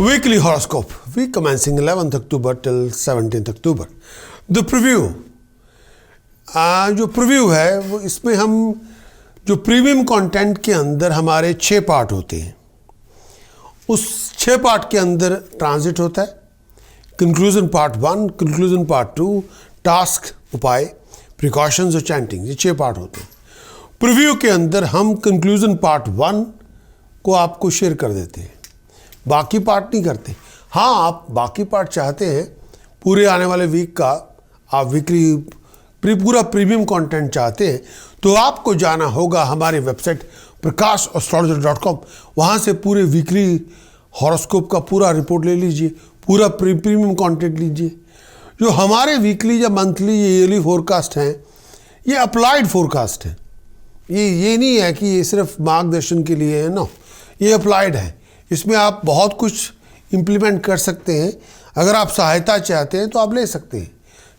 Weekly horoscope, week commencing 11th October till 17th October. The preview, जो preview है वो इसमें हम जो प्रीमियम कंटेंट के अंदर हमारे 6 पार्ट होते हैं, उस 6 पार्ट के अंदर ट्रांजिट होता है। Conclusion part 1, conclusion part 2, task, उपाय, प्रिकॉशंस और चैंटिंग, ये 6 पार्ट होते हैं। प्रीव्यू के अंदर हम कंक्लूजन पार्ट 1 को आपको शेयर कर देते हैं, बाकी पार्ट नहीं करते। हाँ, आप बाकी पार्ट चाहते हैं, पूरे आने वाले वीक का आप वीकली पूरा प्रीमियम कंटेंट चाहते हैं, तो आपको जाना होगा हमारे वेबसाइट prakash.astrologer.com। वहाँ से पूरे वीकली हॉरोस्कोप का पूरा रिपोर्ट ले लीजिए, पूरा प्रीमियम कंटेंट लीजिए। जो हमारे वीकली या मंथली या ईयरली फोरकास्ट हैं, ये अप्लाइड फोरकास्ट है। ये नहीं है कि ये सिर्फ मार्गदर्शन के लिए है, नो, ये अप्लाइड है। इसमें आप बहुत कुछ इम्प्लीमेंट कर सकते हैं। अगर आप सहायता चाहते हैं तो आप ले सकते हैं,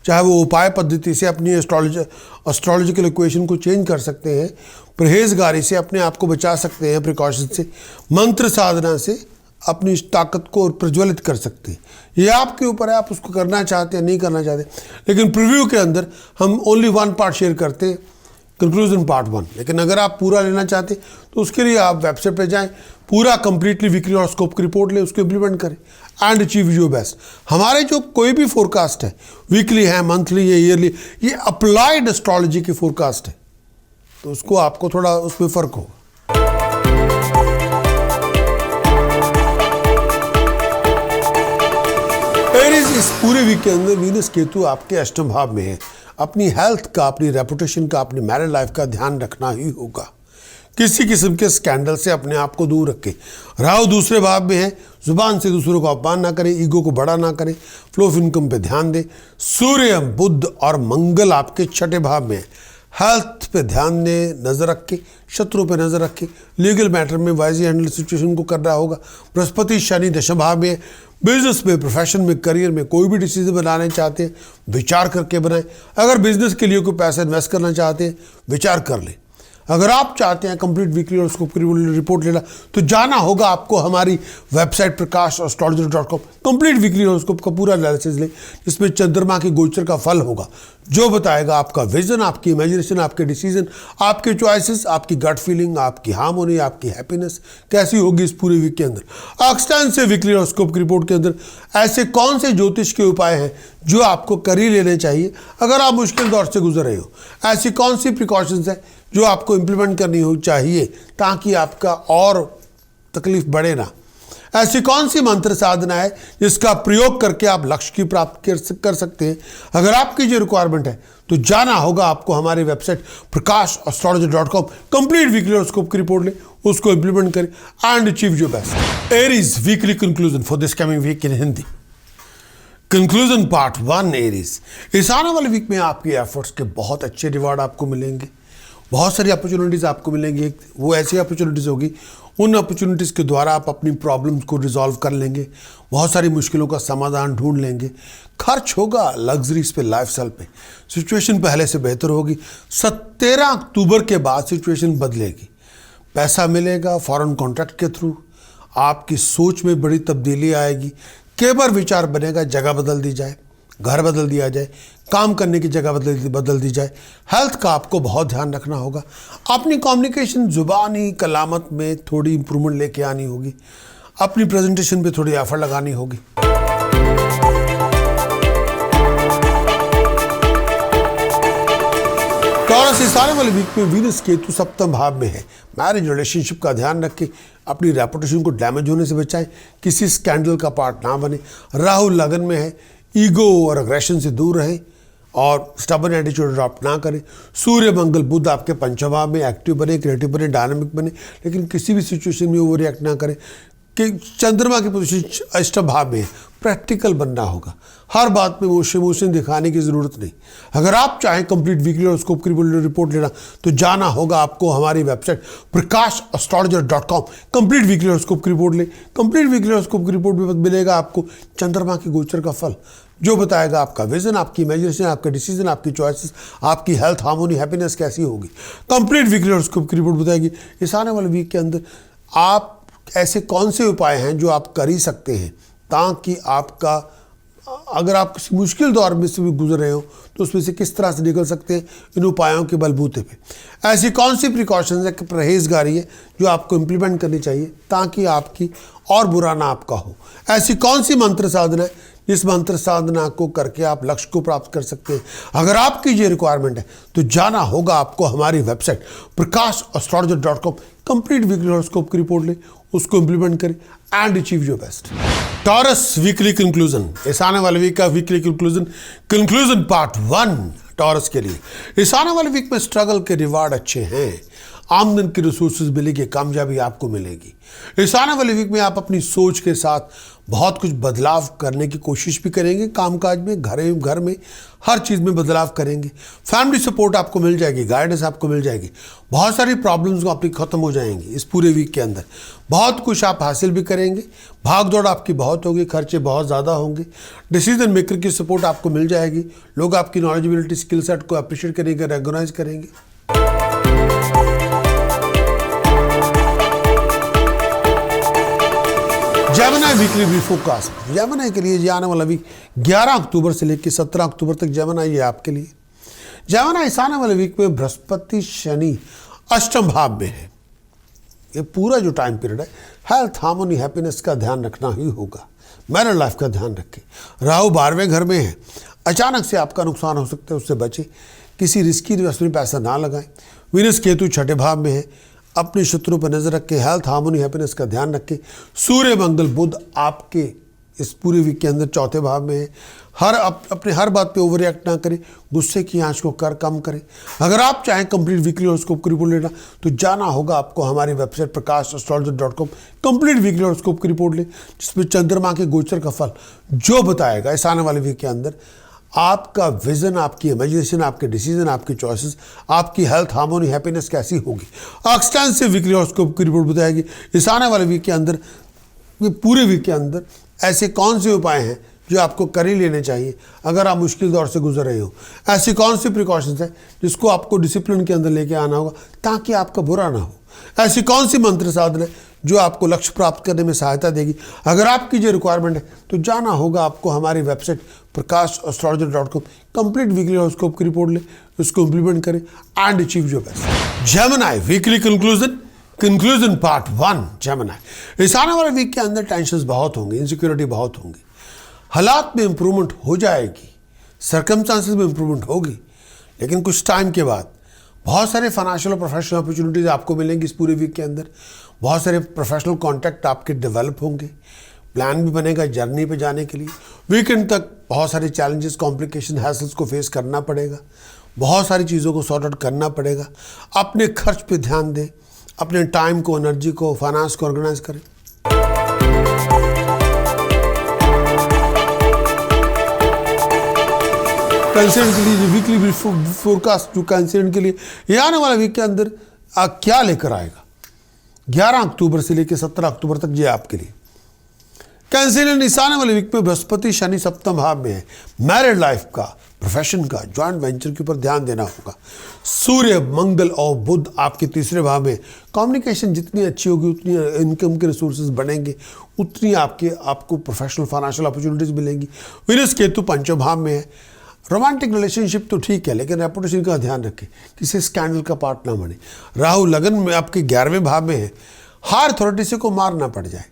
चाहे वो उपाय पद्धति से अपनी एस्ट्रोलॉजिकल इक्वेशन को चेंज कर सकते हैं, परहेजगारी से अपने आप को बचा सकते हैं, प्रिकॉशन से, मंत्र साधना से अपनी ताकत को प्रज्वलित कर सकते हैं। ये आपके ऊपर है, आप उसको करना चाहते हैं नहीं करना चाहते। लेकिन प्रीव्यू के अंदर हम ओनली 1 पार्ट शेयर करते हैं, कंक्लूजन पार्ट 1। लेकिन अगर आप पूरा लेना चाहते हैं तो उसके लिए आप वेबसाइट पे जाएं, पूरा कंप्लीटली वीकली हॉरोस्कोप की रिपोर्ट लें, उसको इम्प्लीमेंट करें एंड अचीव योर बेस्ट। हमारे जो कोई भी फोरकास्ट है, वीकली है, मंथली या ईयरली, ये अप्लाइड एस्ट्रोलॉजी की फोरकास्ट है, तो उसको आपको थोड़ा उसमें फ़र्क होगा। एरीज, इस पूरे वीक के अंदर वीनस केतु आपके अष्टम भाव में है। अपनी हेल्थ का, अपनी रेपुटेशन का, अपनी मैरिड लाइफ का ध्यान रखना ही होगा। किसी किस्म के स्कैंडल से अपने आप को दूर रखें। राहु दूसरे भाव में है, जुबान से दूसरों को अपमान ना करें, ईगो को बड़ा ना करें, फ्लो ऑफ इनकम पे ध्यान दें। सूर्य, बुध और मंगल आपके 6ठे भाव में है। हेल्थ पे ध्यान दें, नज़र रखें, शत्रु पे नज़र रखें। लीगल मैटर में वाइजली हैंडल सिचुएशन को करना होगा। बृहस्पति, शनि दशम भाव में है। बिजनेस में, प्रोफेशन में, करियर में कोई भी डिसीजन बनाने चाहते हैं, विचार करके बनाएं। अगर बिजनेस के लिए कोई पैसा इन्वेस्ट करना चाहते हैं, विचार कर लें। अगर आप चाहते हैं कंप्लीट वीकली हॉरोस्कोप की रिपोर्ट लेना, तो जाना होगा आपको हमारी website prakash.astrologer.com। Complete weekly horoscope का पूरा एनालिसिस लें, जिसमें चंद्रमा के गोचर का फल होगा, जो बताएगा आपका विजन, आपकी इमेजिनेशन, आपके डिसीजन, आपके चॉइसेस, आपकी गट फीलिंग, आपकी हार्मोनी, आपकी हैप्पीनेस कैसी होगी इस पूरे वीक के अंदर। एक्सटेंसिव वीकली हॉरोस्कोप की रिपोर्ट के अंदर ऐसे कौन से ज्योतिष के उपाय हैं जो आपको कर ही लेने चाहिए अगर आप मुश्किल दौर से गुजर रहे हो। ऐसी कौन सी प्रिकॉशंस हैं जो आपको इम्प्लीमेंट करनी हो चाहिए ताकि आपका और तकलीफ बढ़े ना। ऐसी कौन सी मंत्र साधना है जिसका प्रयोग करके आप लक्ष्य की प्राप्ति कर सकते हैं। अगर आपकी जो रिक्वायरमेंट है तो जाना होगा आपको हमारी website prakash.astrologer.com। Complete weekly horoscope की रिपोर्ट लें, उसको इम्प्लीमेंट करें and achieve your best. Aries weekly conclusion for this coming week in Hindi. Conclusion part 1 Aries. इस आने वाले वीक में आपके एफर्ट्स के बहुत अच्छे रिवार्ड आपको मिलेंगे। बहुत सारी अपॉर्चुनिटीज़ आपको मिलेंगी। वो ऐसी अपॉर्चुनिटीज़ होगी, उन अपॉर्चुनिटीज़ के द्वारा आप अपनी प्रॉब्लम्स को रिजॉल्व कर लेंगे, बहुत सारी मुश्किलों का समाधान ढूंढ लेंगे। खर्च होगा लग्जरीज पे, लाइफस्टाइल पे। सिचुएशन पहले से बेहतर होगी। 17 अक्टूबर के बाद सिचुएशन बदलेगी। पैसा मिलेगा फॉरेन कॉन्ट्रैक्ट के थ्रू। आपकी सोच में बड़ी तब्दीली आएगी। केबर विचार बनेगा, जगह बदल दी जाए, घर बदल दिया जाए, काम करने की जगह बदल दी जाए। हेल्थ का आपको बहुत ध्यान रखना होगा। अपनी कम्युनिकेशन, जुबानी कलामत में थोड़ी इंप्रूवमेंट लेके आनी होगी। अपनी प्रेजेंटेशन पे थोड़ी एफर्ट लगानी होगी। टॉरस, इस आने वाले वीक में वीनस केतु सप्तम भाव में है। मैरिज रिलेशनशिप का ध्यान रखें, अपनी रेपुटेशन को डैमेज होने से बचाएं, किसी स्कैंडल का पार्ट ना बने। राहु लगन में है, ईगो और अग्रेशन से दूर रहें और स्टबर्न एटीट्यूड अडॉप्ट ना करें। सूर्य, मंगल, बुध आपके पंचम भाव में। एक्टिव बने, क्रिएटिव बने, डायनामिक बने, लेकिन किसी भी सिचुएशन में वो रिएक्ट ना करें। कि चंद्रमा की पोजीशन अष्टम भाव में है। प्रैक्टिकल बनना होगा, हर बात में इमोशन दिखाने की ज़रूरत नहीं। अगर आप चाहें कंप्लीट वीकली हॉरोस्कोप की रिपोर्ट लेना, तो जाना होगा आपको हमारी website prakash.astrologer.com। Complete weekly horoscope की रिपोर्ट लें। कंप्लीट वीकली हॉरोस्कोप की रिपोर्ट में मिलेगा आपको चंद्रमा के गोचर का फल, जो बताएगा आपका विजन, आपकी इमेजिनेशन, आपके डिसीजन, आपकी चॉइसेस, आपकी हेल्थ, हार्मोनी, हैप्पीनेस कैसी होगी। कंप्लीट वीकली हॉरोस्कोप की रिपोर्ट बताएगी इस आने वाले वीक के अंदर आप ऐसे कौन से उपाय हैं जो आप कर ही सकते हैं ताकि आपका, अगर आप किसी मुश्किल दौर में से भी गुजर रहे हो तो उसमें से किस तरह से निकल सकते हैं इन उपायों के बलबूते पे। ऐसी कौन सी प्रिकॉशंस है, परहेजगारी है जो आपको इम्प्लीमेंट करनी चाहिए ताकि आपकी और बुरा ना आपका हो। ऐसी कौन सी मंत्र साधना है जिस मंत्र साधना को करके आप लक्ष्य को प्राप्त कर सकते हैं। अगर आपकी ये रिक्वायरमेंट है तो जाना होगा आपको हमारी website prakash.astrologer.com, complete weekly horoscope की रिपोर्ट ले, उसको इंप्लीमेंट करें and achieve your best. Taurus weekly conclusion, इस आने वाले वीक का वीकली कंक्लूजन पार्ट 1 टॉरस के लिए। इस आने वाले वीक में स्ट्रगल के रिवार्ड अच्छे हैं, आमदन की रिसोर्सेज मिलेगी, कामयाबी आपको मिलेगी। इस आने वाले वीक में आप अपनी सोच के साथ बहुत कुछ बदलाव करने की कोशिश भी करेंगे, कामकाज में, घर में हर चीज़ में बदलाव करेंगे। फैमिली सपोर्ट आपको मिल जाएगी, गाइडेंस आपको मिल जाएगी, बहुत सारी प्रॉब्लम्स आपकी ख़त्म हो जाएंगी। इस पूरे वीक के अंदर बहुत कुछ आप हासिल भी करेंगे, भाग दौड़ आपकी बहुत होगी, खर्चे बहुत ज़्यादा होंगे, डिसीजन मेकर की सपोर्ट आपको मिल जाएगी, लोग आपकी नॉलेजेबिलिटी स्किल सेट को अप्रिशिएट करेंगे, रेकग्नाइज करेंगे। Gemini weekly view forecast, Gemini के लिए ये आने वाला वीक 11 अक्टूबर से लेकर 17 अक्टूबर तक जेमिनी ये आपके लिए। जेमिनी इस आने वाले वीक में बृहस्पति शनि अष्टम भाव में है। ये पूरा जो टाइम पीरियड है हेल्थ, हार्मोनी, हैप्पीनेस का ध्यान रखना ही होगा, मैरिड लाइफ का ध्यान रखें। राहु 12वें घर में है, अचानक से आपका नुकसान हो सकता है, उससे बचें। किसी रिस्की इन्वेस्टमेंट में पैसा ना लगाएं। वीनस केतु 6ठे भाव में है, अपने शत्रु पर नजर रखें, हेल्थ, हार्मोनी, हैप्पीनेस का ध्यान रखें। सूर्य, मंगल, बुध आपके इस पूरे वीक के अंदर 4थे भाव में है। अपने हर बात पे ओवर रिएक्ट ना करें, गुस्से की आंच को कम करें। अगर आप चाहें कंप्लीट वीकली हॉरोस्कोप की रिपोर्ट लेना तो जाना होगा आपको हमारी website prakash.astrologer.com, complete weekly horoscope की रिपोर्ट ले, जिसमें चंद्रमा के गोचर का फल जो बताएगा इस आने वाले वीक के अंदर आपका विजन, आपकी इमेजिनेशन, आपके डिसीजन, आपकी चॉइसेस, आपकी हेल्थ, हार्मोनी, हैप्पीनेस कैसी होगी। एक्सटेंसिव वीकली हॉरोस्कोप की रिपोर्ट बताएगी इस आने वाले वीक के अंदर, पूरे वीक के अंदर ऐसे कौन से उपाय हैं जो आपको कर ही लेने चाहिए अगर आप मुश्किल दौर से गुजर रहे हो। ऐसी कौन सी प्रिकॉशंस हैं जिसको आपको डिसिप्लिन के अंदर लेके आना होगा ताकि आपका बुरा ना हो। ऐसी कौन सी मंत्र साधना है जो आपको लक्ष्य प्राप्त करने में सहायता देगी। अगर आपकी जो रिक्वायरमेंट है तो जाना होगा आपको हमारी website prakash.astrologer.com, complete weekly horoscope की रिपोर्ट ले, उसको इंप्लीमेंट करें and achieve your best. Gemini weekly conclusion part 1 Gemini, इस आने वाले वीक के अंदर टेंशंस बहुत होंगे, इनसिक्योरिटी बहुत होंगी, हालात में इंप्रूवमेंट हो जाएगी, सर्कमस्टांसेस में इंप्रूवमेंट होगी, लेकिन कुछ टाइम के बाद बहुत सारे फाइनेंशियल और प्रोफेशनल अपॉर्चुनिटीज आपको मिलेंगी। इस पूरे वीक के अंदर बहुत सारे प्रोफेशनल कॉन्टैक्ट आपके डेवलप होंगे, प्लान भी बनेगा जर्नी पे जाने के लिए। वीकेंड तक बहुत सारे चैलेंजेस, कॉम्प्लिकेशन, हैसल्स को फेस करना पड़ेगा, बहुत सारी चीज़ों को सॉर्ट आउट करना पड़ेगा। अपने खर्च पे ध्यान दें, अपने टाइम को, एनर्जी को, फाइनेंस को ऑर्गेनाइज करें। कैंसर के लिए वीकली फोरकास्ट जो कैंसर के लिए ये आने वाला वीक के अंदर क्या लेकर आएगा 11 अक्टूबर से लेकर 17 अक्टूबर तक ये आपके लिए। कैंसर इस आने वाले वीक में बृहस्पति शनि सप्तम भाव में है, मैरिड लाइफ का, प्रोफेशन का, जॉइंट वेंचर के ऊपर ध्यान देना होगा। सूर्य, मंगल और बुध आपके तीसरे भाव में, कम्युनिकेशन जितनी अच्छी होगी उतनी इनकम के रिसोर्सेज बढ़ेंगे, उतनी आपको प्रोफेशनल फाइनेंशियल अपॉर्चुनिटीज मिलेंगी। वीनस केतु पंचम भाव में है, रोमांटिक रिलेशनशिप तो ठीक है लेकिन रेपुटेशन का ध्यान रखें, किसी स्कैंडल का पार्ट ना बने। राहु लगन में आपके 11वें भाव में है, हायर अथॉरिटी से को मार ना पड़ जाए,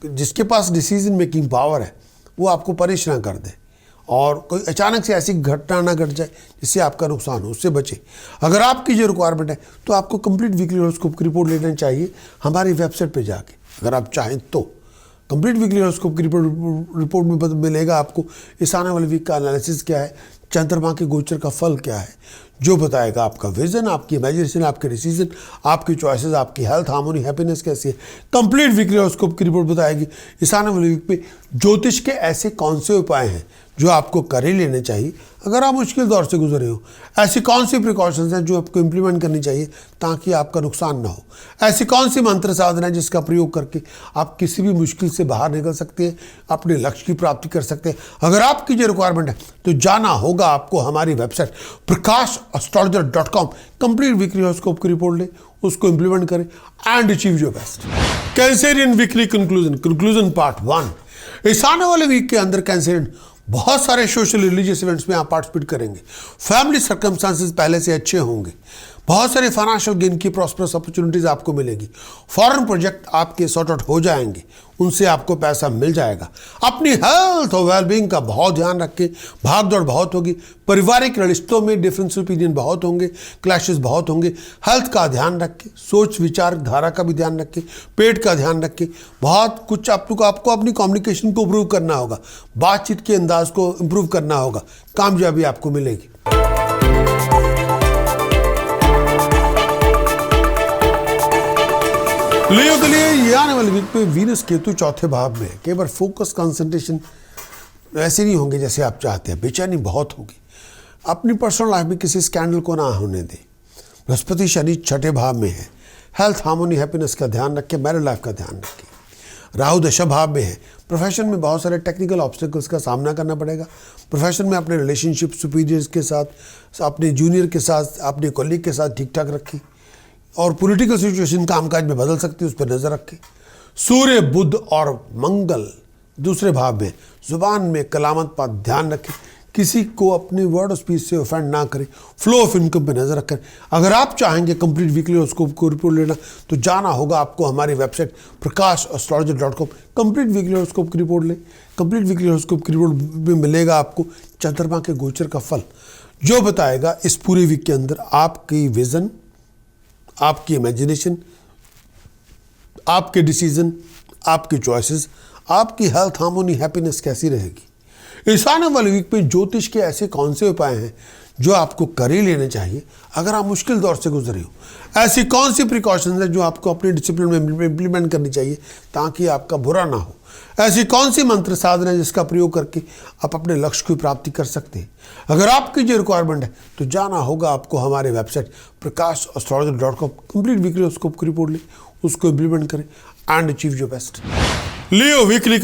जिसके पास डिसीजन मेकिंग पावर है वो आपको परेश ना कर दे और कोई अचानक से ऐसी घटना ना घट जाए जिससे आपका नुकसान हो, उससे बचे। अगर आपकी जो रिक्वायरमेंट है तो आपको कंप्लीट वीकली हॉरोस्कोप की रिपोर्ट लेना चाहिए हमारी वेबसाइट पे जाके, अगर आप चाहें तो। कंप्लीट वीकली हॉरोस्कोप की रिपोर्ट में मिलेगा आपको इस आने वाले वीक का एनालिसिस क्या है, चंद्रमा के गोचर का फल क्या है, जो बताएगा आपका विजन, आपकी इमेजिनेशन, आपके डिसीजन, आपकी चॉइसेस, आपकी हेल्थ, हार्मोनी, हैप्पीनेस कैसी है। कंप्लीट वीकली हॉरोस्कोप की रिपोर्ट बताएगी इस आने वाले वीक पे ज्योतिष के ऐसे कौन से उपाय हैं जो आपको कर ही लेने चाहिए अगर आप मुश्किल दौर से गुजरे हो। ऐसी कौन सी प्रिकॉशंस हैं जो आपको इंप्लीमेंट करनी चाहिए ताकि आपका नुकसान ना हो। ऐसी कौन सी मंत्र साधना है जिसका प्रयोग करके आप किसी भी मुश्किल से बाहर निकल सकते हैं, अपने लक्ष्य की प्राप्ति कर सकते हैं। अगर आपकी जो रिक्वायरमेंट है तो जाना होगा आपको हमारी website prakash.astrologer.com, complete weekly horoscope की रिपोर्ट ले, उसको इंप्लीमेंट करें and achieve your best. Cancerian weekly conclusion part 1। इस आने वाले वीक के अंदर कैंसेरियन बहुत सारे सोशल रिलीजियस इवेंट्स में आप पार्टिसिपेट करेंगे। फैमिली सर्कमस्टांसेस पहले से अच्छे होंगे। बहुत सारे फाइनेंशियल गेन की प्रॉस्परस अपॉर्चुनिटीज आपको मिलेगी। फॉरेन प्रोजेक्ट आपके सॉर्ट आउट हो जाएंगे, उनसे आपको पैसा मिल जाएगा। अपनी हेल्थ और वेलबींग का बहुत ध्यान रखें। भाग दौड़ बहुत होगी। पारिवारिक रिश्तों में डिफरेंस ओपिनियन बहुत होंगे, क्लैशेस बहुत होंगे। हेल्थ का ध्यान रखें, सोच विचार धारा का भी ध्यान रखें, पेट का ध्यान रखें। बहुत कुछ आपको अपनी कम्युनिकेशन को इम्प्रूव करना होगा, बातचीत के अंदाज को इम्प्रूव करना होगा, कामयाबी आपको मिलेगी। लियो के लिए ये आने वाले वीक में वीनस केतु चौथे भाव में है। कई बार फोकस कंसंट्रेशन ऐसे नहीं होंगे जैसे आप चाहते हैं, बेचैनी बहुत होगी। अपनी पर्सनल लाइफ में किसी स्कैंडल को ना होने दें। बृहस्पति शनि छठे भाव में है। हेल्थ हार्मोनी हैप्पीनेस का ध्यान रखें, मैरिड लाइफ का ध्यान रखें। राहु दशम भाव में है। प्रोफेशन में बहुत सारे टेक्निकल ऑब्स्टिकल्स का सामना करना पड़ेगा। प्रोफेशन में अपने रिलेशनशिप सुपीरियर्स के साथ, अपने जूनियर के साथ, अपने कॉलीग के साथ ठीक ठाक रखें। और पॉलिटिकल सिचुएशन कामकाज में बदल सकती है, उस पर नजर रखें। सूर्य बुध और मंगल दूसरे भाव में। जुबान में कलामत पर ध्यान रखें। किसी को अपने वर्ड और स्पीच से ऑफेंड ना करें। फ्लो ऑफ इनकम पर नजर रखें। अगर आप चाहेंगे कंप्लीट वीकली हॉरोस्कोप को रिपोर्ट लेना तो जाना होगा आपको हमारी website prakash.astrologer.com। Complete weekly horoscope की रिपोर्ट लें। कंप्लीट वीकली हॉरोस्कोप की रिपोर्ट में मिलेगा आपको चंद्रमा के गोचर का फल, जो बताएगा इस पूरे वीक के अंदर आपकी विजन, आपकी इमेजिनेशन, आपके डिसीजन, आपकी चॉइसेस, आपकी हेल्थ हार्मोनी हैप्पीनेस कैसी रहेगी। इस आने वाले वीक में ज्योतिष के ऐसे कौन से उपाय हैं जो आपको कर ही लेने चाहिए अगर आप मुश्किल दौर से गुजरे हो। ऐसी कौन सी प्रिकॉशंस हैं जो आपको अपने डिसिप्लिन में इम्प्लीमेंट करनी चाहिए ताकि आपका बुरा ना हो। ऐसी कौन सी मंत्र साधना है जिसका प्रयोग करके आप अपने लक्ष्य की प्राप्ति कर सकते हैं। अगर आपकी जो रिक्वायरमेंट है तो जाना होगा आपको हमारे website prakash.astrologer.com। Complete weekly horoscope की रिपोर्ट लें, उसको इम्प्लीमेंट करें and achieve your best. Leo weekly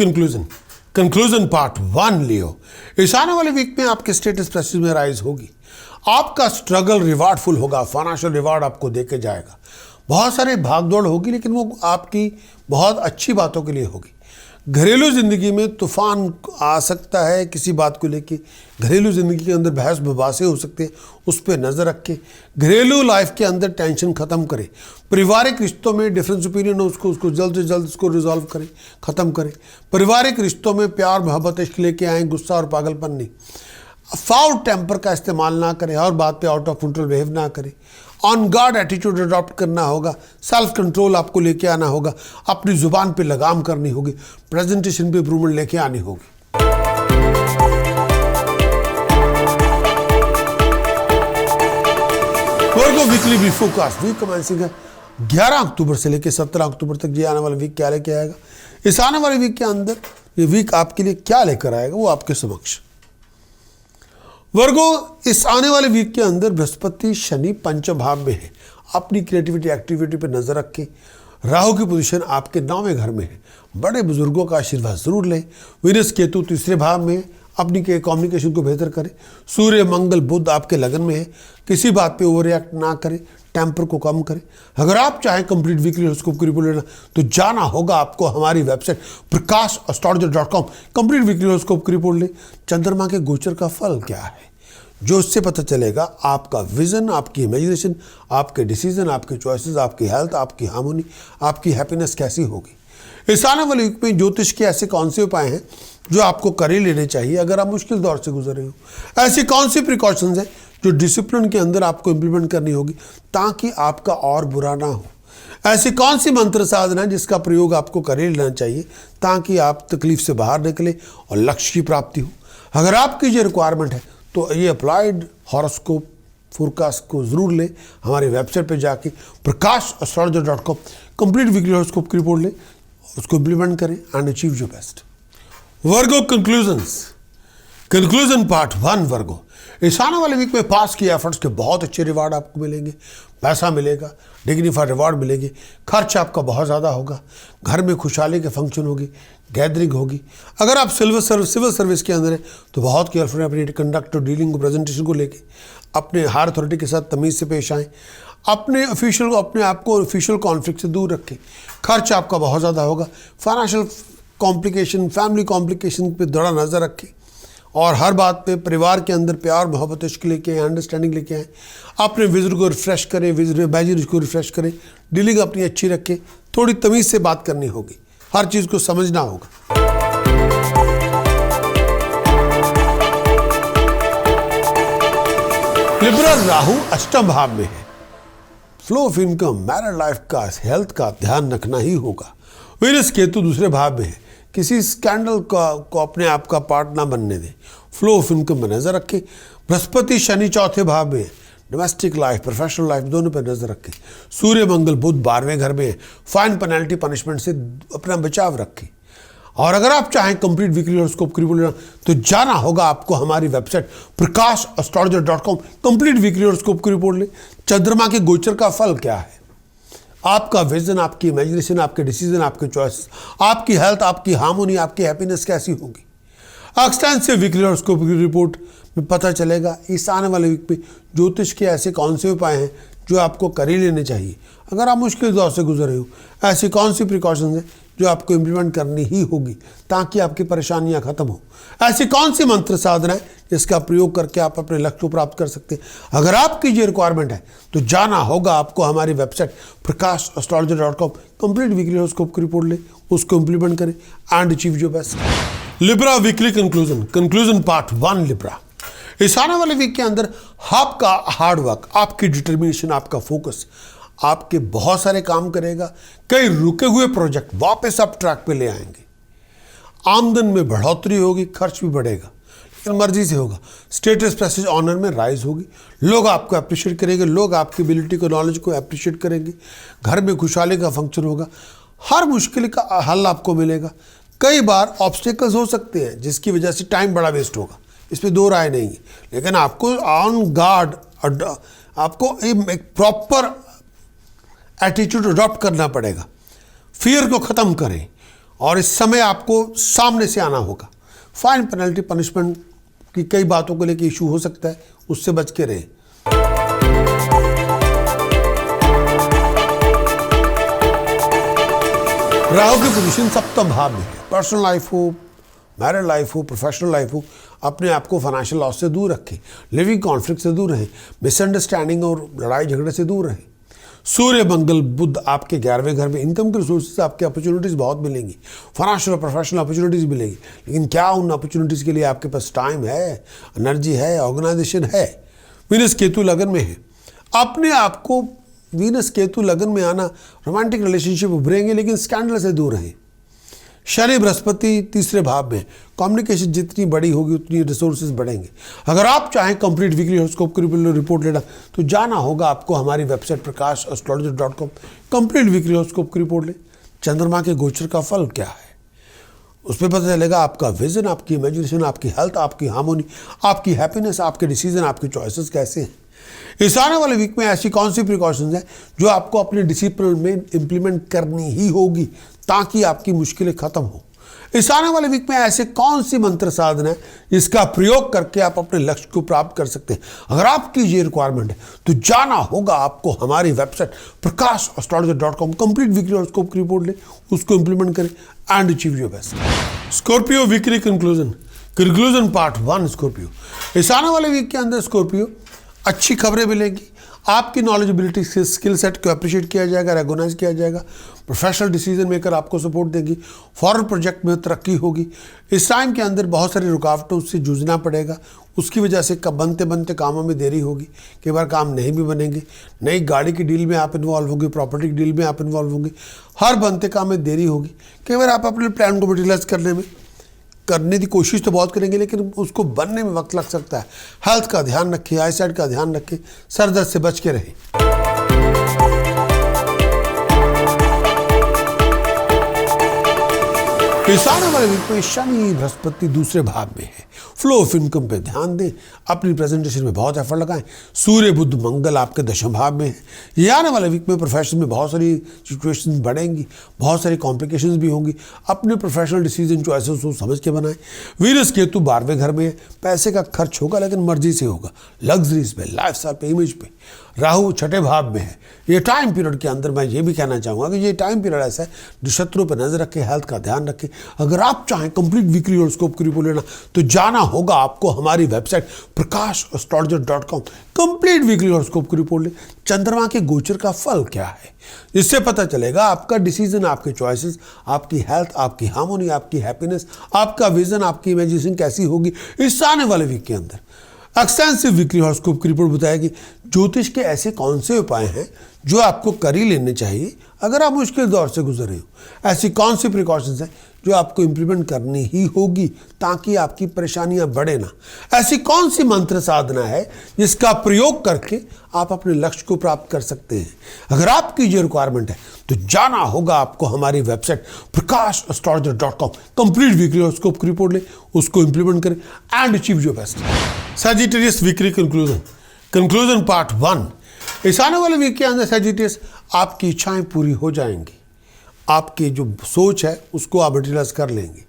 conclusion part 1। लियो, इस आने वाले वीक में आपके स्टेटस प्रेस्टीज में राइज होगी। आपका स्ट्रगल रिवार्डफुल होगा। फाइनेंशियल रिवार्ड आपको देके जाएगा। बहुत सारे भागदौड़ होगी लेकिन वो आपकी बहुत अच्छी बातों के लिए होगी। घरेलू जिंदगी में तूफान आ सकता है किसी बात को लेके। घरेलू जिंदगी के अंदर बहस बबासे हो सकते हैं, उस पर नज़र रखें। घरेलू लाइफ के अंदर टेंशन ख़त्म करें। पारिवारिक रिश्तों में डिफरेंस ओपिनियन हो उसको जल्द से जल्द उसको रिजॉल्व करें, ख़त्म करें। पारिवारिक रिश्तों में प्यार मोहब्बत इश्क लेके आएँ, गुस्सा और पागलपन नहीं। फाउल टेम्पर का इस्तेमाल ना करें, हर बात पे आउट ऑफ कंट्रोल बिहेव ना करें। ऑन गार्ड एटीट्यूड अडॉप्ट करना होगा। सेल्फ कंट्रोल आपको लेके आना होगा। अपनी जुबान पे लगाम करनी होगी। प्रेजेंटेशन पे इंप्रूवमेंट लेके आनी होगी। Virgo weekly B focus week commencing है 11 अक्टूबर से लेकर 17 अक्टूबर तक। ये आने वाला वीक क्या लेके आएगा, इस आने वाले वीक के अंदर ये वीक आपके लिए क्या लेकर आएगा वो आपके समक्ष। वर्गो, इस आने वाले वीक के अंदर बृहस्पति शनि पंचम भाव में है। अपनी क्रिएटिविटी एक्टिविटी पे नजर रखें। राहु की पोजीशन आपके 9वें घर में है। बड़े बुजुर्गों का आशीर्वाद जरूर लें। वीनस केतु तीसरे भाव में, अपनी के कम्युनिकेशन को बेहतर करें। सूर्य मंगल बुध आपके लगन में है। किसी बात पे ओवर रिएक्ट ना करें, टेम्पर को कम करें। अगर आप चाहें कंप्लीट वीकली हॉरोस्कोप की रिपोर्ट लेना तो जाना होगा आपको हमारी website prakash.astrologer.com। Complete weekly horoscope की रिपोर्ट लें। चंद्रमा के गोचर का फल क्या है, जो इससे पता चलेगा आपका विजन, आपकी इमेजिनेशन, आपके डिसीजन, आपके चॉइसेस, आपकी हेल्थ, आपकी हार्मोनी, आपकी हैप्पीनेस कैसी होगी। इस आने वाले वीक में ज्योतिष के ऐसे कौन से उपाय हैं जो आपको कर ही लेने चाहिए अगर आप मुश्किल दौर से गुजर रहे हो। ऐसी कौन सी प्रिकॉशंस हैं जो डिसिप्लिन के अंदर आपको इम्प्लीमेंट करनी होगी ताकि आपका और बुरा ना हो। ऐसी कौन सी मंत्र साधना है जिसका प्रयोग आपको कर ही लेना चाहिए ताकि आप तकलीफ से बाहर निकले और लक्ष्य की प्राप्ति हो। अगर आपकी जो रिक्वायरमेंट है तो ये अप्लाइड हॉरोस्कोप फोरकास्ट को जरूर लें। हमारी वेबसाइट पे जाके prakash.astrologer.com कंप्लीट वीकली हॉरोस्कोप की रिपोर्ट लें, उसको इम्प्लीमेंट करें and achieve your best. Virgo conclusion part 1। वर्गो, इस आने वाले वीक में पास किए एफर्ट्स के बहुत अच्छे रिवार्ड आपको मिलेंगे। पैसा मिलेगा, डिग्निफाइड रिवार्ड मिलेगी। खर्च आपका बहुत ज़्यादा होगा। घर में खुशहाली के फंक्शन होगी, गैदरिंग होगी। अगर आप सिविल सर्विस के अंदर हैं तो बहुत केयरफुल अपनी कंडक्ट और डीलिंग को, प्रेजेंटेशन को लेके अपने हायर अथॉरिटी के साथ तमीज़ से पेश आएँ। अपने आप को ऑफिशियल कॉन्फ्लिक्ट से दूर रखें। खर्च आपका बहुत ज़्यादा होगा। फाइनेंशियल कॉम्प्लिकेशन, फैमिली कॉम्प्लिकेशन पे थोड़ा नज़र रखें और हर बात पे परिवार के अंदर प्यार मोहब्बत इश्क लेके आए, अंडरस्टैंडिंग लेके आए। अपने विजन को रिफ्रेश करें, इमेजिनेशन को रिफ्रेश करें, डीलिंग अपनी अच्छी रखें, थोड़ी तमीज़ से बात करनी होगी, हर चीज़ को समझना होगा। लिब्रा राहु अष्टम भाव में है। Flow of income, married life का, हेल्थ का ध्यान रखना ही होगा। वीनस केतु दूसरे भाव में है। किसी स्कैंडल को अपने आप का पार्ट ना बनने दें। फ्लो ऑफ इनकम में नजर रखें। बृहस्पति शनि चौथे भाव में है। डोमेस्टिक लाइफ, प्रोफेशनल लाइफ दोनों पर नजर रखें। सूर्य मंगल बुध 12वें घर में है। फाइन पेनल्टी पनिशमेंट से अपना बचाव रखें। और अगर आप चाहें कंप्लीट वीकली हॉरोस्कोप की रिपोर्ट लेना तो जाना होगा आपको हमारी website prakash.astrologer.com। Complete weekly horoscope की रिपोर्ट लें। चंद्रमा के गोचर का फल क्या है, आपका विजन, आपकी इमेजिनेशन, आपके डिसीजन, आपके चॉइस, आपकी हेल्थ, आपकी हार्मोनी, आपकी हैप्पीनेस कैसी होगी। एक्सटेंसिव वीकली हॉरोस्कोप की रिपोर्ट में पता चलेगा इस आने वाले वीक में ज्योतिष के ऐसे कौन से उपाय हैं जो आपको कर ही लेने चाहिए। अगर आप मुश्किल दौर से गुजर रहे हो, ऐसी कौन सी प्रिकॉशंस हैं जो आपको इम्प्लीमेंट करनी ही होगी ताकि आपकी परेशानियां खत्म हो। ऐसी कौन सी मंत्र साधना है जिसका प्रयोग करके आप अपने लक्ष्य को प्राप्त कर सकते हैं। अगर आपकी ये रिक्वायरमेंट है तो जाना होगा आपको हमारी website prakash.astrologer.com। Complete weekly horoscope की रिपोर्ट ले, उसको इम्प्लीमेंट करें and achieve your best. Libra weekly conclusion part 1। Libra, इस आने वाले वीक के अंदर आपका हार्डवर्क, आपकी डिटर्मिनेशन, आपका फोकस आपके बहुत सारे काम करेगा। कई रुके हुए प्रोजेक्ट वापस आप ट्रैक पे ले आएंगे। आमदन में बढ़ोतरी होगी, खर्च भी बढ़ेगा लेकिन मर्जी से होगा। स्टेटस, प्रेस्टीज, ऑनर में राइज होगी। लोग आपको अप्रिशिएट करेंगे, लोग आपकी एबिलिटी को, नॉलेज को अप्रिशिएट करेंगे। घर में खुशहाली का फंक्शन होगा। हर मुश्किल का हल आपको मिलेगा। कई बार ऑब्स्टेकल्स हो सकते हैं जिसकी वजह से टाइम बड़ा वेस्ट होगा, इस पर दो राय नहीं है, लेकिन आपको ऑन गार्ड, आपको एक प्रॉपर एटीट्यूड अडॉप्ट करना पड़ेगा। फियर को ख़त्म करें और इस समय आपको सामने से आना होगा। फाइन पेनल्टी पनिशमेंट की कई बातों को लेकर इशू हो सकता है, उससे बच के रहें। राहु की पोजीशन सप्तम भाव में है। पर्सनल लाइफ हो, मैरिड लाइफ हो, प्रोफेशनल लाइफ हो, अपने आप को फाइनेंशियल लॉस से दूर रखें। लिविंग कॉन्फ्लिक्ट से दूर रहें। मिसअंडरस्टैंडिंग और लड़ाई झगड़े से दूर रहें। सूर्य मंगल बुध आपके 11वें घर में। इनकम के रिसोर्सेज, आपके अपॉर्चुनिटीज़ बहुत मिलेंगी। फाइनेंशियल और प्रोफेशनल अपॉर्चुनिटीज़ मिलेगी, लेकिन क्या उन अपॉर्चुनिटीज़ के लिए आपके पास टाइम है, एनर्जी है, ऑर्गेनाइजेशन है। वीनस केतु लगन में है। अपने आप को वीनस केतु लगन में आना, रोमांटिक रिलेशनशिप उभरेंगे लेकिन स्कैंडल से दूर रहें। शनि बृहस्पति तीसरे भाव में। कम्युनिकेशन जितनी बड़ी होगी उतनी रिसोर्सेज बढ़ेंगे। अगर आप चाहें कंप्लीट वीकली हॉरोस्कोप की रिपोर्ट लेना तो जाना होगा आपको हमारी website prakash.astrologer.com। Complete weekly horoscope की रिपोर्ट ले। चंद्रमा के गोचर का फल क्या है, उस पर पता चलेगा आपका विजन, आपकी इमेजिनेशन, आपकी हेल्थ, आपकी हार्मोनी, आपकी हैप्पीनेस, आपके डिसीजन, आपकी चॉइसेस कैसे हैं। इस आने वाले वीक में ऐसी कौन सी प्रिकॉशंस हैं जो आपको अपने डिसिप्लिन में इम्प्लीमेंट करनी ही होगी ताकि आपकी मुश्किलें खत्म हो। इस आने वाले वीक में ऐसे कौन सी मंत्र साधना है जिसका प्रयोग करके आप अपने लक्ष्य को प्राप्त कर सकते हैं। अगर आपकी ये रिक्वायरमेंट है तो जाना होगा आपको हमारी website prakash.astrologer.com। Complete weekly horoscope की रिपोर्ट ले, उसको इंप्लीमेंट करें and achieve your best. Scorpio weekly conclusion part 1। Scorpio, इस आने वाले वीक के अंदर स्कॉर्पियो अच्छी खबरें मिलेंगी। आपकी नॉलेजेबिलिटी, स्किल सेट को अप्रिशिएट किया जाएगा, रेगोनाइज किया जाएगा। प्रोफेशनल डिसीजन मेकर आपको सपोर्ट देंगी। फॉरेन प्रोजेक्ट में तरक्की होगी। इस टाइम के अंदर बहुत सारी रुकावटों से जूझना पड़ेगा, उसकी वजह से बनते बनते कामों में देरी होगी। कई बार काम नहीं भी बनेंगे। नई गाड़ी की डील में आप इन्वॉल्व होंगे, प्रॉपर्टी की डील में आप इन्वॉल्व होंगे। हर बनते काम में देरी होगी। कई बार आप अपने प्लान को मटेरियलाइज करने की कोशिश तो बहुत करेंगे लेकिन उसको बनने में वक्त लग सकता है। हेल्थ का ध्यान रखें, आई साइड का ध्यान रखें, सर दर्द से बच के रहें। इस आने वाले वीक में शनि बृहस्पति दूसरे भाव में है। फ्लो ऑफ इनकम पे ध्यान दें, अपनी प्रेजेंटेशन में बहुत एफर्ट लगाएं। सूर्य बुध मंगल आपके दशम भाव में है। ये आने वाले वीक में प्रोफेशन में बहुत सारी सिचुएशंस बढ़ेंगी, बहुत सारी कॉम्प्लिकेशंस भी होंगी। अपने प्रोफेशनल डिसीजन चॉइसेस को समझ के बनाएं। वीनस केतु 12वें घर में है। पैसे का खर्च होगा लेकिन मर्जी से होगा, लग्जरीज पे, लाइफस्टाइल पे, इमेज पे। राहु छठे भाव में है। ये टाइम पीरियड के अंदर मैं ये भी कहना चाहूँगा कि ये टाइम पीरियड ऐसा है जो शत्रु पर नजर रखे, हेल्थ का ध्यान रखे। अगर आप चाहें कंप्लीट वीकली हॉरोस्कोप की रिपोर्ट लेना तो जाना होगा आपको हमारी website prakash.astrologer.com। Complete weekly horoscope की रिपोर्ट ले, चंद्रमा के गोचर का फल क्या है, इससे पता चलेगा आपका डिसीजन, आपके चॉइसेस, आपकी हेल्थ, आपकी हार्मोनी, आपकी हैप्पीनेस, आपका विजन, आपकी इमेजिनेशन कैसी होगी इस आने वाले वीक के अंदर। एक्सटेंसिव वीकली हॉरोस्कोप की रिपोर्ट बताएगी ज्योतिष के ऐसे कौन से उपाय हैं जो आपको कर ही लेने चाहिए अगर आप मुश्किल दौर से गुजर रहे हो। ऐसी कौन सी प्रिकॉशंस हैं जो आपको इम्प्लीमेंट करनी ही होगी ताकि आपकी परेशानियां बढ़े ना। ऐसी कौन सी मंत्र साधना है जिसका प्रयोग करके आप अपने लक्ष्य को प्राप्त कर सकते हैं। अगर आपकी ये रिक्वायरमेंट है तो जाना होगा आपको हमारी website prakash.astrologer.com। Complete weekly horoscope की रिपोर्ट ले, उसको इंप्लीमेंट करें and achieve your best. Sagittarius weekly conclusion part 1। इस आने वाले वीक के अंदर सजिटेरियस आपकी इच्छाएं पूरी हो जाएंगी, आपकी जो सोच है उसको आप मटेरियलाइज कर लेंगे,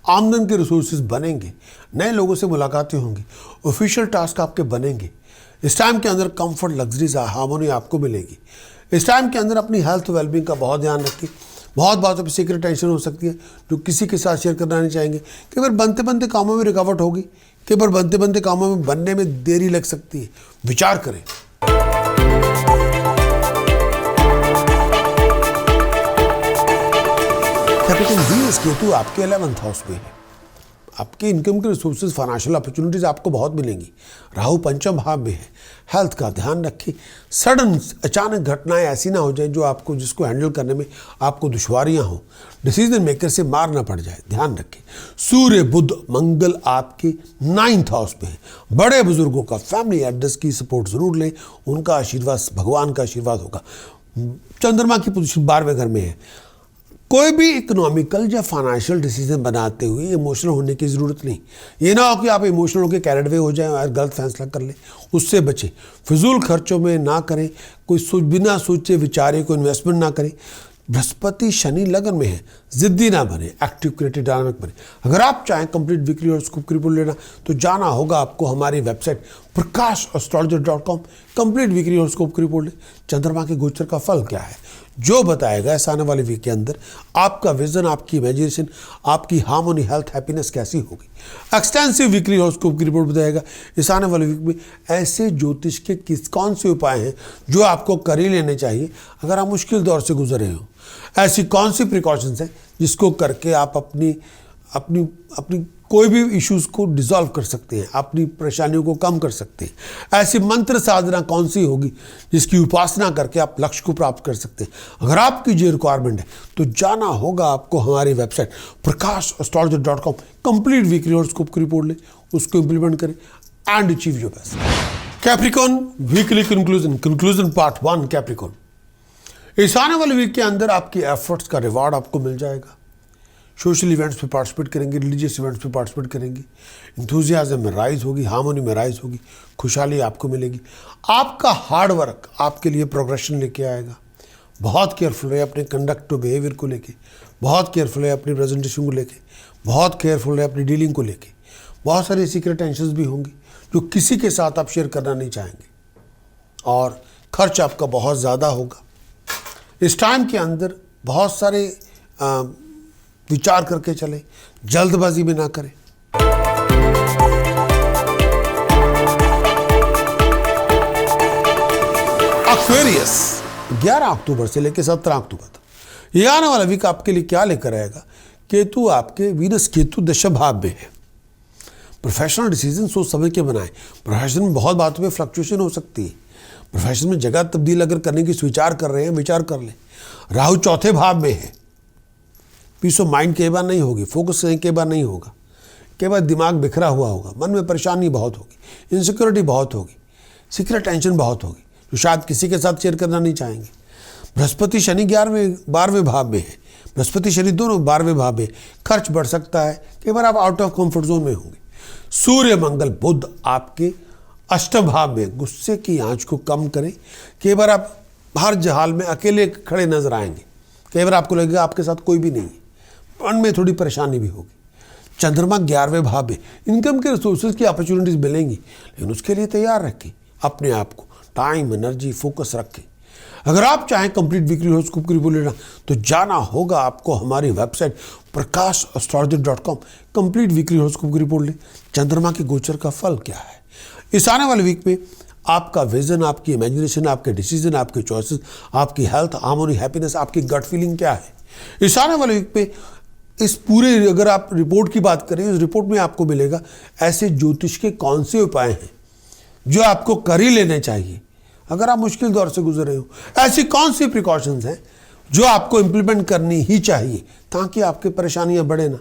आमदन के रिसोर्सेज बनेंगे, नए लोगों से मुलाकातें होंगी, ऑफिशियल टास्क आपके बनेंगे। इस टाइम के अंदर कंफर्ट, लग्जरीज, हार्मोनी आपको मिलेगी। इस टाइम के अंदर अपनी हेल्थ वेलबींग का बहुत ध्यान रखिए। बहुत बातों पर सीक्रेट टेंशन हो सकती है जो किसी के साथ शेयर करना नहीं चाहेंगे। कई बार बनते बनते कामों में रुकावट होगी, कई बार बनते बनते कामों में बनने में देरी लग सकती है, विचार करें। कैपिटल वीनस केतु आपके 11th हाउस में है। आपके इनकम के रिसोर्सेज, फाइनेंशियल अपॉर्चुनिटीज आपको बहुत मिलेंगी। राहु पंचम भाव में है। हेल्थ का ध्यान रखिए। सडन अचानक घटनाएं ऐसी ना हो जाए जो आपको, जिसको हैंडल करने में आपको दुश्वारियां हो, डिसीजन मेकर से मार ना पड़ जाए, ध्यान रखें। सूर्य, बुध, मंगल आपके 9th हाउस में है। बड़े बुजुर्गों का, फैमिली एल्डर्स की सपोर्ट जरूर लें, उनका आशीर्वाद, भगवान का आशीर्वाद होगा। चंद्रमा की पोजीशन 12वें घर में है। कोई भी इकोनॉमिकल या फाइनेंशियल डिसीजन बनाते हुए इमोशनल होने की ज़रूरत नहीं। ये ना हो कि आप इमोशनल होकर कैरेड वे हो जाएं और गलत फैसला कर लें, उससे बचें। फिजूल खर्चों में ना करें, कोई बिना सोचे विचारे कोई इन्वेस्टमेंट ना करें। बृहस्पति शनि लगन में है, जिद्दी ना बने, एक्टिव, क्रिएटिव, डायनामिक बने। अगर आप चाहें कंप्लीट वीकली हॉरोस्कोप की रिपोर्ट लेना तो जाना होगा आपको हमारी website prakash.astrologer.com। Complete weekly horoscope की रिपोर्ट ले, चंद्रमा के गोचर का फल क्या है जो बताएगा इस आने वाले वीक के अंदर आपका विजन, आपकी इमेजिनेशन, आपकी हार्मोनी, हेल्थ, हैप्पीनेस कैसी होगी। एक्सटेंसिव वीकली हॉरोस्कोप की रिपोर्ट बताएगा इस आने वाले वीक में ऐसे ज्योतिष के कौन से उपाय हैं जो आपको कर ही लेने चाहिए अगर आप मुश्किल दौर से गुजर रहे हो। ऐसी कौन सी प्रिकॉशंस हैं जिसको करके आप अपनी कोई भी इश्यूज को डिसॉल्व कर सकते हैं, अपनी परेशानियों को कम कर सकते हैं। ऐसी मंत्र साधना कौन सी होगी जिसकी उपासना करके आप लक्ष्य को प्राप्त कर सकते हैं। अगर आपकी ये रिक्वायरमेंट है तो जाना होगा आपको हमारी website prakash.astrologer.com। Complete weekly horoscope की रिपोर्ट ले, उसको इंप्लीमेंट करें and achieve your best. Capricorn weekly conclusion part 1। Capricorn, इस आने वाले वीक के अंदर आपकी एफर्ट्स का रिवार्ड आपको मिल जाएगा। सोशल इवेंट्स में पार्टिसिपेट करेंगे, रिलीजियस इवेंट्स में पार्टिसिपेट करेंगे, इंथुजियाज्म में राइज होगी, हार्मोनी में राइज होगी, खुशहाली आपको मिलेगी। आपका हार्ड वर्क आपके लिए प्रोग्रेशन लेके आएगा। बहुत केयरफुल रहे अपने कंडक्ट टू बिहेवियर को लेके, बहुत केयरफुल रहे अपनी प्रेजेंटेशन को लेके, बहुत केयरफुल रहे अपनी डीलिंग को लेके। बहुत सारी सीक्रेट टेंशंस भी होंगी जो किसी के साथ आप शेयर करना नहीं चाहेंगे और खर्च आपका बहुत ज़्यादा होगा। इस टाइम के अंदर बहुत सारे विचार करके चले, जल्दबाजी में ना करें। एक्वेरियस 11 अक्टूबर से लेकर 17 अक्टूबर तक ये आने वाला वीक आपके लिए क्या लेकर आएगा। केतु आपके, वीनस केतु दशम भाव में है। प्रोफेशनल डिसीजन सोच समझ के बनाएं। प्रोफेशन में बहुत बातों में फ्लक्चुएशन हो सकती है। प्रोफेशन में जगह तब्दील अगर करने की विचार कर रहे हैं, विचार कर लें। राहु चौथे भाव में है। पीस ऑफ माइंड कई बार नहीं होगी, फोकस कई बार नहीं होगा, कई बार दिमाग बिखरा हुआ होगा, मन में परेशानी बहुत होगी, इनसिक्योरिटी बहुत होगी, सीक्रेट टेंशन बहुत होगी जो शायद किसी के साथ शेयर करना नहीं चाहेंगे। बृहस्पति शनि 12वें भाव में है। बृहस्पति शनि दोनों 12वें भाव में, खर्च बढ़ सकता है, कई बार आप आउट ऑफ कंफर्ट जोन में होंगे। सूर्य, मंगल, बुध आपके 8वें भाव में, गुस्से की आंच को कम करें। कई बार आप हर हाल में अकेले खड़े नजर आएंगे, कई बार आपको लगेगा आपके साथ कोई भी नहीं है, मन में थोड़ी परेशानी भी होगी। चंद्रमा 11वें भाव में, इनकम के रिसोर्सेज की अपॉर्चुनिटीज मिलेंगी, लेकिन उसके लिए तैयार रखें अपने आप को। टाइम, एनर्जी, फोकस रखें। अगर आप चाहें कंप्लीट वीकली हॉरोस्कोप की रिपोर्ट लेना तो जाना होगा आपको हमारी website prakashastrology.com। Complete weekly horoscope की रिपोर्ट लें। चंद्रमा के गोचर का फल क्या है इस आने वाले वीक में, आपका विजन, आपकी इमेजिनेशन, आपके डिसीजन, आपके चॉइसेस, आपकी हेल्थ, हार्मोनी, हैप्पीनेस, आपकी गट फीलिंग क्या है इस आने वाले वीक में। इस पूरे अगर आप रिपोर्ट की बात करें, इस रिपोर्ट में आपको मिलेगा ऐसे ज्योतिष के कौन से उपाय हैं जो आपको कर ही लेने चाहिए अगर आप मुश्किल दौर से गुजर रहे हो। ऐसी कौन सी प्रिकॉशंस हैं जो आपको इंप्लीमेंट करनी ही चाहिए ताकि आपकी परेशानियां बढ़े ना।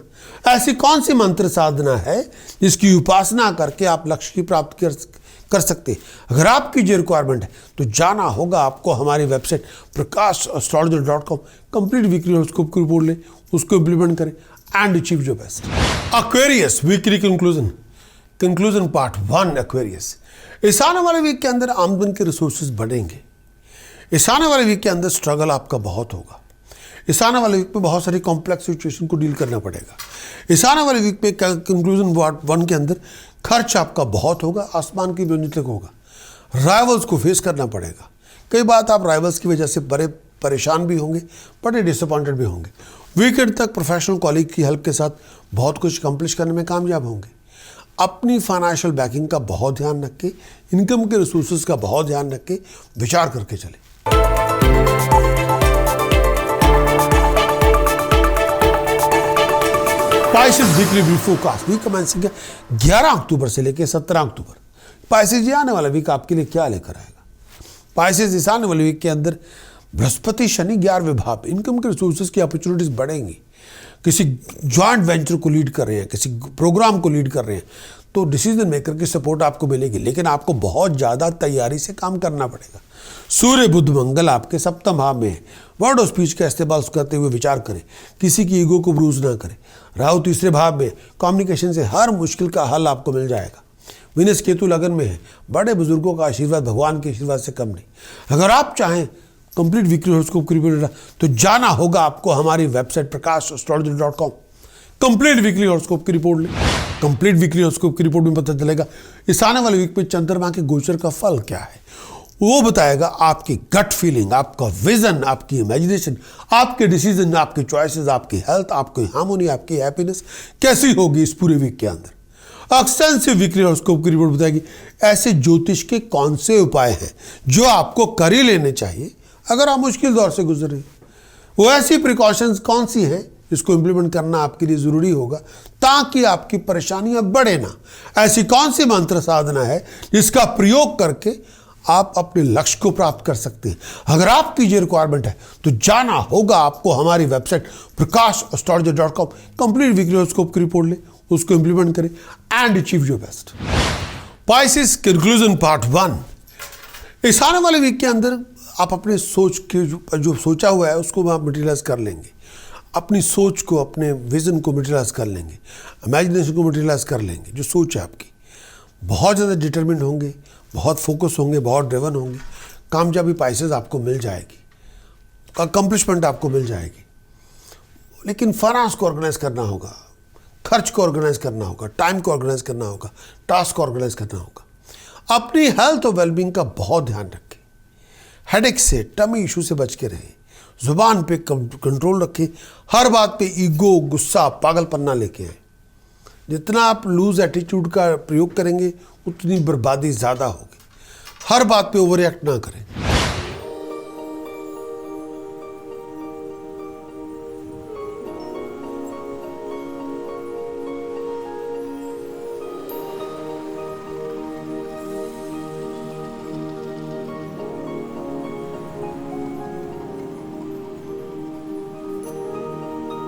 ऐसी कौन सी मंत्र साधना है जिसकी उपासना करके आप लक्ष्य की प्राप्ति कर सकते हैं। अगर आपकी जो रिक्वायरमेंट है तो जाना होगा आपको हमारी website prakashastrology.com। Complete weekly horoscope की रिपोर्ट लें, उसको इंप्लीमेंट करें and achieve your best. Aquarius weekly conclusion part 1। Aquarius, इस आने वाले वीक के अंदर आमदन के रिसोर्सेज बढ़ेंगे। इस आने वाले वीक के अंदर स्ट्रगल आपका बहुत होगा। इस आने वाले वीक में बहुत सारी कॉम्प्लेक्स सिचुएशन को डील करना पड़ेगा। इस आने वाले वीक में कंक्लूजन पार्ट 1 के अंदर खर्च आपका बहुत होगा, आसमान की बुलंदी तक होगा। राइवल्स को फेस करना पड़ेगा। कई बात आप राइवल्स की वजह से बड़े परेशान भी होंगे, बड़े डिसअपॉइंटेड भी होंगे। वीकेंड तक प्रोफेशनल कॉलीग की हेल्प के साथ बहुत कुछ अकम्प्लिश करने में कामयाब होंगे। अपनी फाइनेंशियल बैकिंग का बहुत ध्यान रखें, इनकम के रिसोर्सेज का बहुत ध्यान रखें, विचार करके चलें। Pisces weekly view forecast week commencing 11 अक्टूबर से लेकर 17 अक्टूबर। स्पाइसेस ये आने वाला वीक आपके लिए क्या लेकर आएगा। स्पाइसेस इस आने वाले वीक के अंदर बृहस्पति शनि 11वें भाव, इनकम के रिसोर्सेज की अपॉर्चुनिटीज बढ़ेंगी। किसी जॉइंट वेंचर को लीड कर रहे हैं, किसी प्रोग्राम को लीड कर रहे हैं तो डिसीजन मेकर की सपोर्ट आपको मिलेगी, लेकिन आपको बहुत ज़्यादा तैयारी से काम करना पड़ेगा। सूर्य बुध मंगल आपके सप्तम भाव में है। वर्ड ऑफ स्पीच का इस्तेमाल करते हुए विचार करें, किसी की ईगो को ब्रूज ना करें। राहु तीसरे भाव में, कम्युनिकेशन से हर मुश्किल का हल आपको मिल जाएगा। विनस केतु लगन में है, बड़े बुजुर्गों का आशीर्वाद भगवान के आशीर्वाद से कम नहीं। अगर आप चाहें कंप्लीट वीकली हॉरोस्कोप की रिपोर्ट तो जाना होगा आपको हमारी website prakashastrology.com। Complete weekly horoscope की रिपोर्ट लें। कंप्लीट वीकली हॉरोस्कोप की रिपोर्ट में पता चलेगा इस आने वाले वीक में चंद्रमा के गोचर का फल क्या है। वो बताएगा आपकी गट फीलिंग, आपका विजन, आपकी इमेजिनेशन, आपके डिसीजन, आपके चॉइसेस, आपकी हेल्थ, आपकी हार्मोनी, आपकी हैप्पीनेस कैसी होगी इस पूरे वीक के अंदर। एक्सटेंसिव वीकली हॉरोस्कोप की रिपोर्ट बताएगी ऐसे ज्योतिष के कौन से उपाय हैं जो आपको कर ही लेने चाहिए अगर आप मुश्किल दौर से गुजर रहे हो। वो ऐसी प्रिकॉशंस कौन सी हैं जिसको इंप्लीमेंट करना आपके लिए ज़रूरी होगा ताकि आपकी परेशानियां बढ़े ना। ऐसी कौन सी मंत्र साधना है जिसका प्रयोग करके आप अपने लक्ष्य को प्राप्त कर सकते हैं। अगर आपकी ये रिक्वायरमेंट है तो जाना होगा आपको हमारी website prakashastrology.com। Complete weekly horoscope की रिपोर्ट लें, उसको इंप्लीमेंट करें and achieve your best. Spices conclusion part 1। इस आने वाले वीक के अंदर आप अपने सोच के जो सोचा हुआ है उसको आप मटेरियलाइज कर लेंगे। अपनी सोच को, अपने विजन को मटेरियलाइज कर लेंगे, इमेजिनेशन को मटेरियलाइज कर लेंगे। जो सोच है आपकी, बहुत ज़्यादा डिटरमिन्ड होंगे, बहुत फोकस होंगे, बहुत ड्रिवन होंगे। कामयाबी पाइसेस आपको मिल जाएगी, अकम्प्लिशमेंट आपको मिल जाएगी। लेकिन फाइनेंस को ऑर्गेनाइज करना होगा, खर्च को ऑर्गेनाइज करना होगा, टाइम को ऑर्गेनाइज करना होगा, टास्क को ऑर्गेनाइज करना होगा। अपनी हेल्थ और वेलबींग का बहुत ध्यान रखें। हेडेक से, टमी इशू से बच के रहें। जुबान पे कंट्रोल रखें। हर बात पे ईगो, गुस्सा, पागलपन्ना लेके आए। जितना आप लूज एटीट्यूड का प्रयोग करेंगे उतनी बर्बादी ज़्यादा होगी। हर बात पे ओवर रिएक्ट ना करें।